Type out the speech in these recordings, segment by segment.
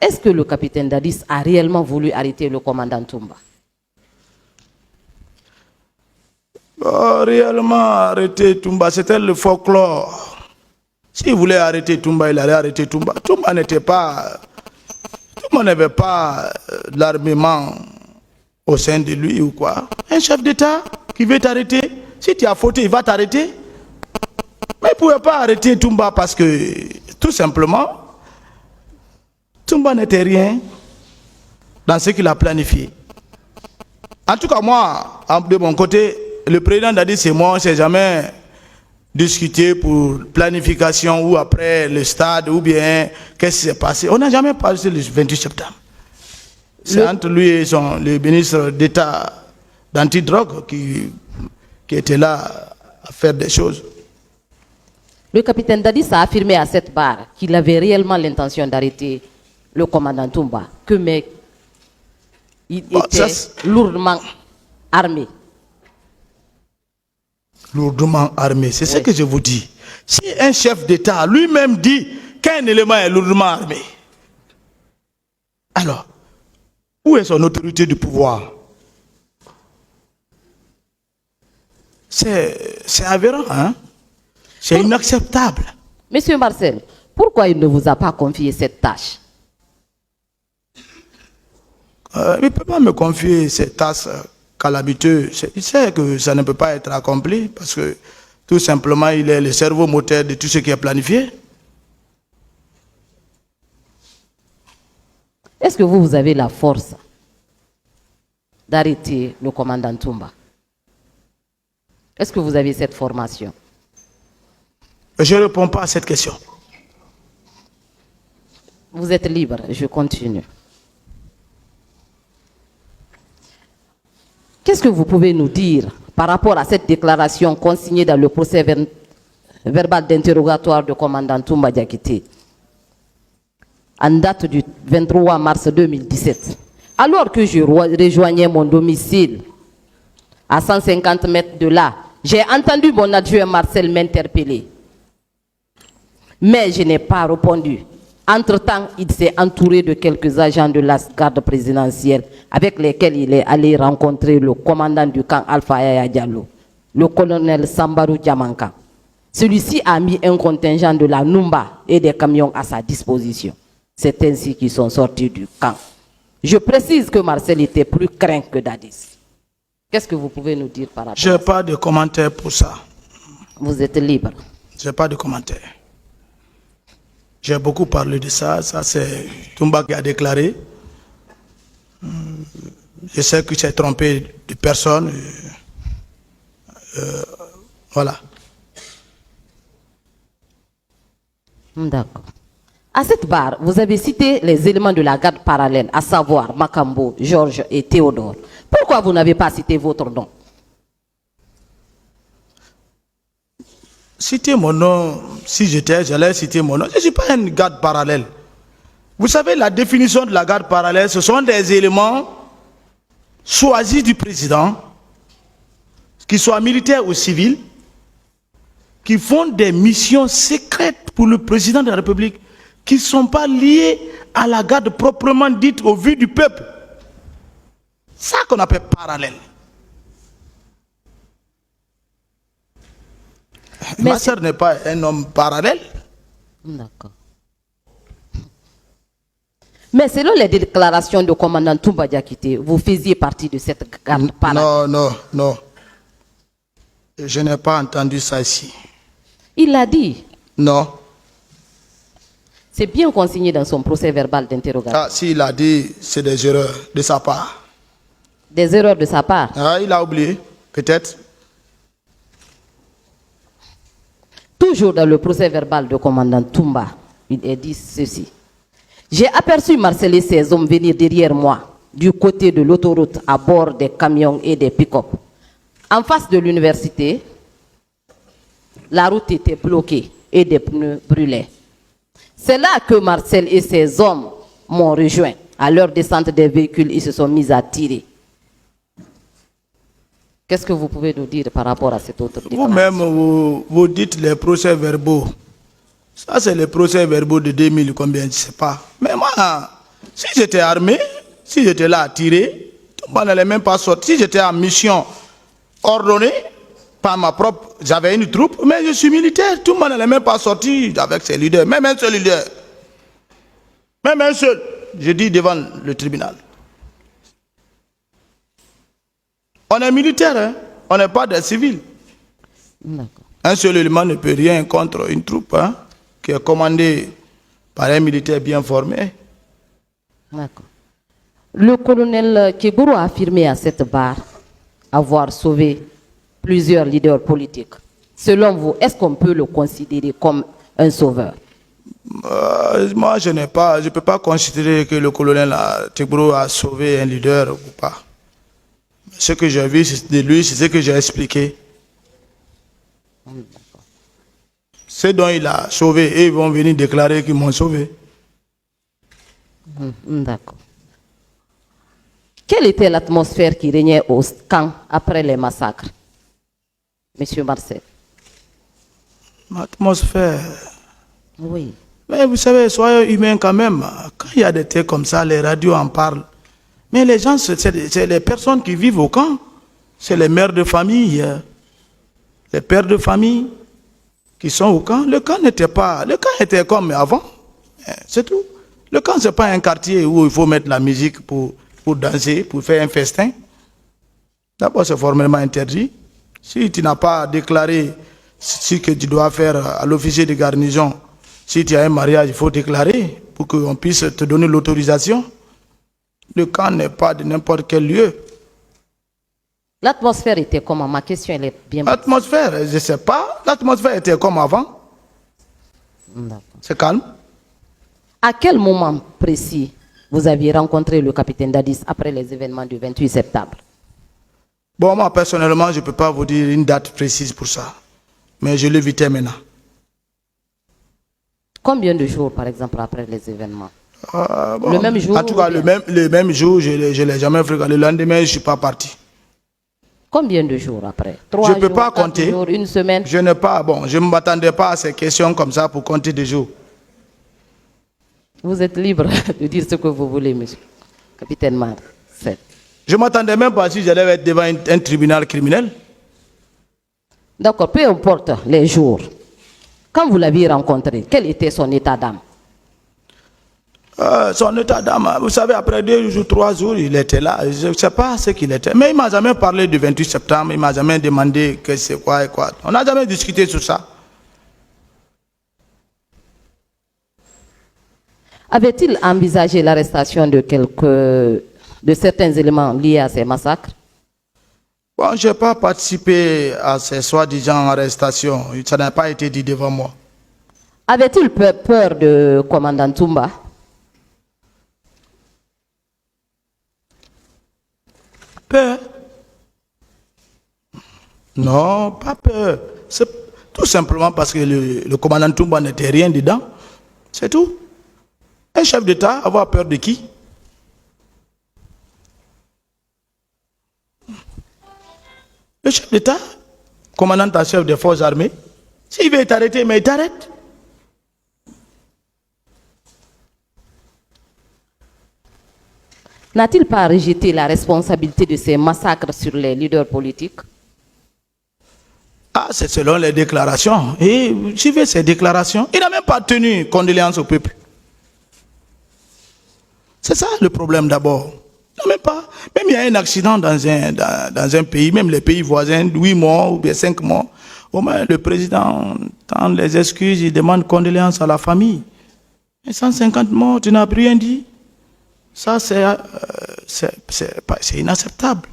Est-ce que le capitaine Dadis a réellement voulu arrêter le commandant Toumba? Réellement arrêter Toumba, c'était le folklore. S'il voulait arrêter Toumba, il allait arrêter Toumba. Toumba n'avait pas l'armement au sein de lui ou quoi. Un chef d'État qui veut t'arrêter, si tu as fauté, il va t'arrêter. Mais il ne pouvait pas arrêter Toumba parce que, tout simplement, Toumba n'était rien dans ce qu'il a planifié. En tout cas, moi, de mon côté, le président Dadis et moi, on ne s'est jamais discuté pour planification ou après le stade ou bien qu'est-ce qui s'est passé. On n'a jamais parlé le 28 septembre. C'est entre lui et le ministre d'État d'antidrogue qui était là à faire des choses. Le capitaine Dadis a affirmé à cette barre qu'il avait réellement l'intention d'arrêter le commandant Toumba, mais il était lourdement armé. Lourdement armé, c'est ce que je vous dis. Si un chef d'État lui-même dit qu'un élément est lourdement armé, alors, où est son autorité du pouvoir? C'est aberrant, hein? C'est inacceptable. Monsieur Marcel, pourquoi il ne vous a pas confié cette tâche? Il ne peut pas me confier cette tâche calamiteuse. Il sait que ça ne peut pas être accompli parce que tout simplement il est le cerveau moteur de tout ce qui est planifié. Est-ce que vous avez la force d'arrêter le commandant Toumba? Est-ce que vous avez cette formation? Je ne réponds pas à cette question. Vous êtes libre, je continue. Qu'est-ce que vous pouvez nous dire par rapport à cette déclaration consignée dans le procès verbal d'interrogatoire du commandant Toumba Diakité en date du 23 mars 2017? Alors que je rejoignais mon domicile à 150 mètres de là, j'ai entendu mon adjoint Marcel m'interpeller. Mais je n'ai pas répondu. Entre-temps, il s'est entouré de quelques agents de la garde présidentielle avec lesquels il est allé rencontrer le commandant du camp Alpha Yaya Diallo, le colonel Sambarou Diamanka. Celui-ci a mis un contingent de la Numba et des camions à sa disposition. C'est ainsi qu'ils sont sortis du camp. Je précise que Marcel était plus craint que Dadis. Qu'est-ce que vous pouvez nous dire par rapport à ça? Je n'ai pas de commentaire pour ça. Vous êtes libre. Je n'ai pas de commentaire. J'ai beaucoup parlé de ça. Ça, c'est Toumba qui a déclaré. Je sais qu'il s'est trompé de personne. Voilà. D'accord. À cette barre, vous avez cité les éléments de la garde parallèle, à savoir Makambo, Georges et Théodore. Pourquoi vous n'avez pas cité votre nom? Citer mon nom, si j'allais citer mon nom. Je ne suis pas une garde parallèle. Vous savez, la définition de la garde parallèle, ce sont des éléments choisis du président, qu'ils soient militaires ou civils, qui font des missions secrètes pour le président de la République, qui ne sont pas liés à la garde proprement dite au vu du peuple. Ça qu'on appelle parallèle. Ma sœur n'est pas un homme parallèle. D'accord. Mais selon les déclarations du commandant Toumba Diakité, vous faisiez partie de cette garde parallèle. Non. Je n'ai pas entendu ça ici. Il l'a dit. Non. C'est bien consigné dans son procès verbal d'interrogation. Ah, s'il a dit, c'est des erreurs de sa part. Des erreurs de sa part? Ah, il a oublié, peut-être. Toujours dans le procès verbal du commandant Toumba, il est dit ceci. J'ai aperçu Marcel et ses hommes venir derrière moi, du côté de l'autoroute, à bord des camions et des pick-up. En face de l'université, la route était bloquée et des pneus brûlaient. C'est là que Marcel et ses hommes m'ont rejoint. À leur descente des véhicules, ils se sont mis à tirer. Qu'est-ce que vous pouvez nous dire par rapport à cette autre déclaration? Vous-même, vous dites les procès-verbaux. Ça, c'est les procès-verbaux de 2000, combien, je ne sais pas. Mais moi, Si j'étais armé, si j'étais là à tirer, tout le monde n'allait même pas sortir. Si j'étais en mission ordonnée par ma propre... J'avais une troupe, mais je suis militaire. Tout le monde n'allait même pas sortir avec ses leaders. Même un seul leader. Même un seul. Je dis devant le tribunal. On est militaire, hein? On n'est pas des civils. Un seul élément ne peut rien contre une troupe, hein, qui est commandée par un militaire bien formé. D'accord. Le colonel Kegoro a affirmé à cette barre avoir sauvé plusieurs leaders politiques. Selon vous, est-ce qu'on peut le considérer comme un sauveur? Moi, je ne peux pas considérer que le colonel Kegoro a sauvé un leader ou pas. Ce que j'ai vu de lui, c'est ce que j'ai expliqué. Ce dont il a sauvé, et ils vont venir déclarer qu'ils m'ont sauvé. D'accord. Quelle était l'atmosphère qui régnait au camp après les massacres, Monsieur Marcel? L'atmosphère. Oui. Mais vous savez, soyez humains quand même. Quand il y a des thés comme ça, les radios en parlent. Mais les gens, c'est les personnes qui vivent au camp. C'est les mères de famille, les pères de famille qui sont au camp. Le camp était comme avant. C'est tout. Le camp, ce n'est pas un quartier où il faut mettre la musique pour danser, pour faire un festin. D'abord, c'est formellement interdit. Si tu n'as pas déclaré ce que tu dois faire à l'officier de garnison, si tu as un mariage, il faut déclarer pour qu'on puisse te donner l'autorisation. Le camp n'est pas de n'importe quel lieu. L'atmosphère était comment? Ma question, elle est bien... L'atmosphère, je ne sais pas. L'atmosphère était comme avant. C'est calme. À quel moment précis vous aviez rencontré le capitaine Dadis après les événements du 28 septembre? Bon, moi, personnellement, je ne peux pas vous dire une date précise pour ça. Mais je l'évitais maintenant. Combien de jours, par exemple, après les événements? Bon, le même jour? En tout cas, le même jour, je ne l'ai jamais fréquenté. Le lendemain, je ne suis pas parti. Combien de jours après? 3 je ne peux jours, pas 4 compter. jours, une semaine? Je ne m'attendais pas à ces questions comme ça pour compter des jours. Vous êtes libre de dire ce que vous voulez, monsieur capitaine Marcel. Je ne m'attendais même pas si j'allais être devant un tribunal criminel. D'accord, peu importe les jours. Quand vous l'aviez rencontré, quel était son état d'âme? Son état d'âme, vous savez, après 2 jours, 3 jours, il était là. Je ne sais pas ce qu'il était. Mais il ne m'a jamais parlé du 28 septembre. Il ne m'a jamais demandé que c'est quoi et quoi. On n'a jamais discuté sur ça. Avait-il envisagé l'arrestation de certains éléments liés à ces massacres? Bon, je n'ai pas participé à ces soi-disant arrestations. Ça n'a pas été dit devant moi. Avait-il peur de commandant Toumba? Peur? Non, pas peur. C'est tout simplement parce que le commandant Toumba n'était rien dedans. C'est tout. Un chef d'État, avoir peur de qui? Le chef d'État, commandant en chef des forces armées, s'il veut t'arrêter, mais il t'arrête. N'a-t-il pas rejeté la responsabilité de ces massacres sur les leaders politiques? Ah, c'est selon les déclarations. Et suivez ces déclarations. Il n'a même pas tenu condoléances au peuple. C'est ça le problème d'abord. Même pas. Même il y a un accident dans un pays, même les pays voisins, 8 morts ou bien 5 morts. Au moins, le président tend les excuses, il demande condoléances à la famille. Et 150 morts, tu n'as rien dit. Ça, c'est inacceptable.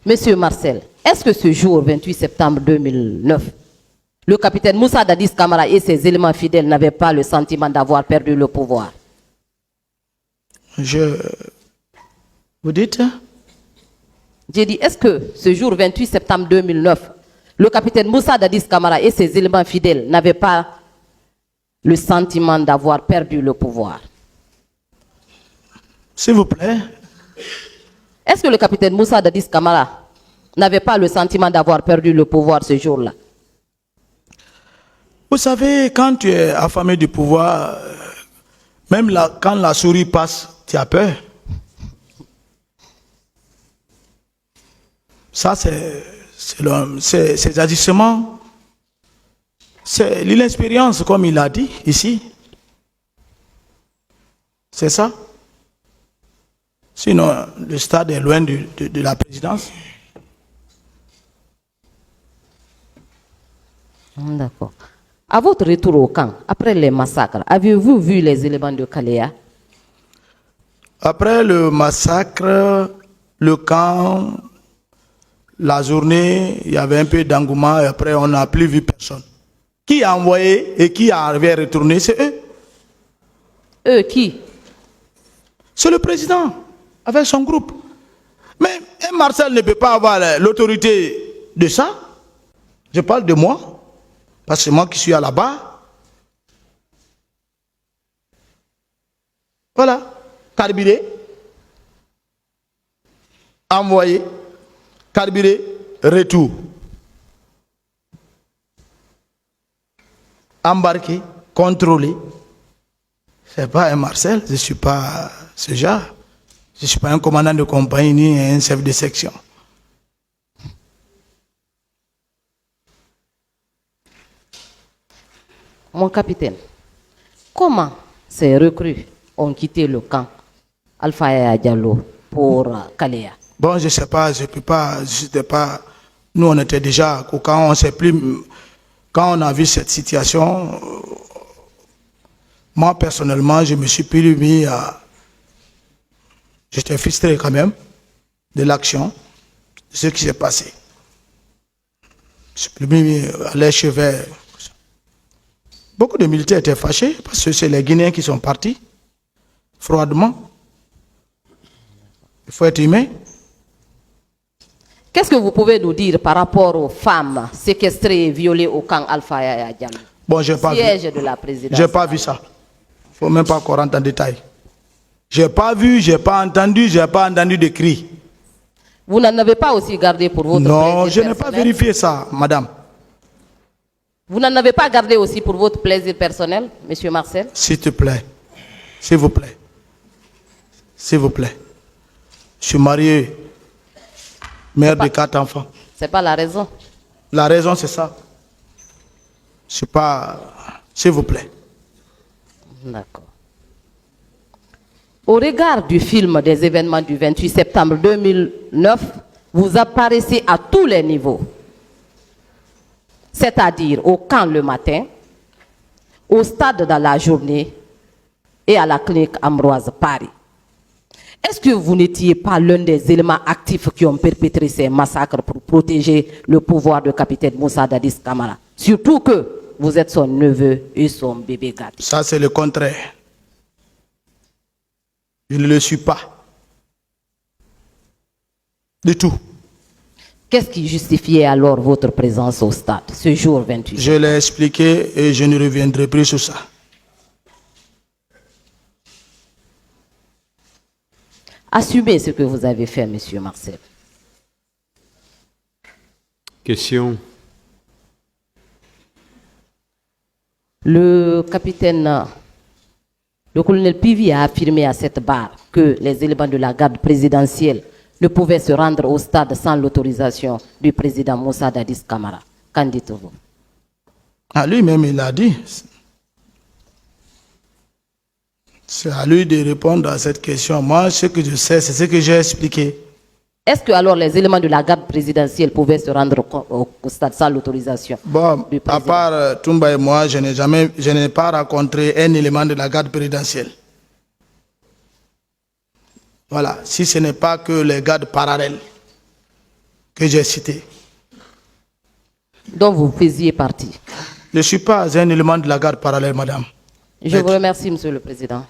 Monsieur Marcel, est-ce que ce jour, 28 septembre 2009, le capitaine Moussa Dadis Camara et ses éléments fidèles n'avaient pas le sentiment d'avoir perdu le pouvoir? Vous dites? J'ai dit, est-ce que ce jour 28 septembre 2009, le capitaine Moussa Dadis Camara et ses éléments fidèles n'avaient pas le sentiment d'avoir perdu le pouvoir? S'il vous plaît. Est-ce que le capitaine Moussa Dadis Camara n'avait pas le sentiment d'avoir perdu le pouvoir ce jour-là? Vous savez, quand tu es affamé du pouvoir, même quand la souris passe, tu as peur. Ça, c'est ces agissements. C'est l'inexpérience, comme il a dit ici. C'est ça. Sinon, le stade est loin de la présidence. D'accord. À votre retour au camp, après les massacres, avez-vous vu les éléments de Kalea? Après le massacre, le camp, la journée, il y avait un peu d'engouement et après on n'a plus vu personne. Qui a envoyé et qui avait retourné, c'est eux. Eux qui? C'est le président, avec son groupe. Mais un Marcel ne peut pas avoir l'autorité de ça. Je parle de moi. Parce que c'est moi qui suis à la barre. Voilà. Carburé. Envoyé. Carburé. Retour. Embarqué. Contrôlé. C'est pas un Marcel. Je ne suis pas ce genre. Je ne suis pas un commandant de compagnie ni un chef de section. Mon capitaine, comment ces recrues ont quitté le camp Alpha Yaya Diallo pour Kalea? Bon, je ne sais pas, je ne peux pas, j'étais pas. Nous, on était déjà, quand on sait plus, quand on a vu cette situation, moi, personnellement, je me suis plus mis à. J'étais frustré quand même de l'action, de ce qui s'est passé. Je suis plus mis à l'échevet. Beaucoup de militaires étaient fâchés parce que c'est les Guinéens qui sont partis froidement. Il faut être humain. Qu'est-ce que vous pouvez nous dire par rapport aux femmes séquestrées et violées au camp Alpha Yaya Diallo? Bon, j'ai pas siège vu. De la présidence. J'ai pas vu ça. Il ne faut même pas qu'on rentre en détail. J'ai pas vu, j'ai pas entendu de cris. Vous n'en avez pas aussi gardé pour votre plaisir personnel? Non, je n'ai pas vérifié ça, madame. Vous n'en avez pas gardé aussi pour votre plaisir personnel, monsieur Marcel? S'il te plaît. S'il vous plaît. S'il vous plaît. Je suis marié, mère de 4 enfants. C'est pas la raison. La raison, c'est ça. Je suis pas... S'il vous plaît. D'accord. Au regard du film des événements du 28 septembre 2009, vous apparaissez à tous les niveaux. C'est-à-dire au camp le matin, au stade dans la journée et à la clinique Ambroise Paris. Est-ce que vous n'étiez pas l'un des éléments actifs qui ont perpétré ces massacres pour protéger le pouvoir de capitaine Moussa Dadis Camara? Surtout que vous êtes son neveu et son bébé gâté. Ça, c'est le contraire. Je ne le suis pas. Du tout. Qu'est-ce qui justifiait alors votre présence au stade ce jour 28? Je l'ai expliqué et je ne reviendrai plus sur ça. Assumez ce que vous avez fait, monsieur Marcel. Question. Le colonel Pivi a affirmé à cette barre que les éléments de la garde présidentielle ne pouvaient se rendre au stade sans l'autorisation du président Moussa Dadis Camara. Qu'en dites-vous? Ah, lui-même, il a dit. C'est à lui de répondre à cette question. Moi, ce que je sais, c'est ce que j'ai expliqué. Est-ce que alors les éléments de la garde présidentielle pouvaient se rendre au stade sans l'autorisation Bon, du président? à part Toumba et moi, je n'ai pas rencontré un élément de la garde présidentielle. Voilà, si ce n'est pas que les gardes parallèles que j'ai cités. Dont vous faisiez partie. Je ne suis pas un élément de la garde parallèle, madame. Je vous remercie, monsieur le président.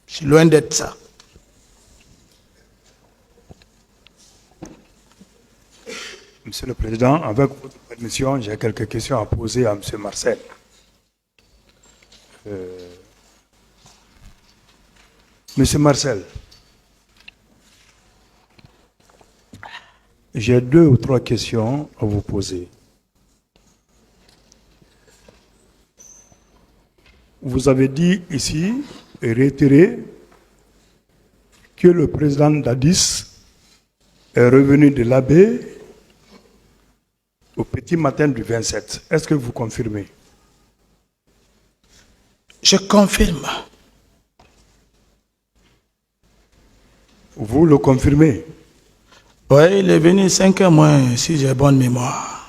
Je suis loin d'être ça. Monsieur le Président, avec votre permission, j'ai quelques questions à poser à monsieur Marcel. Monsieur Marcel, j'ai 2 ou 3 questions à vous poser. vous avez dit ici, et réitéré, que le président Dadis est revenu de l'Abbé au petit matin du 27. Est-ce que vous confirmez? Je confirme. Vous le confirmez? Oui, il est venu 5 heures moins, si j'ai bonne mémoire.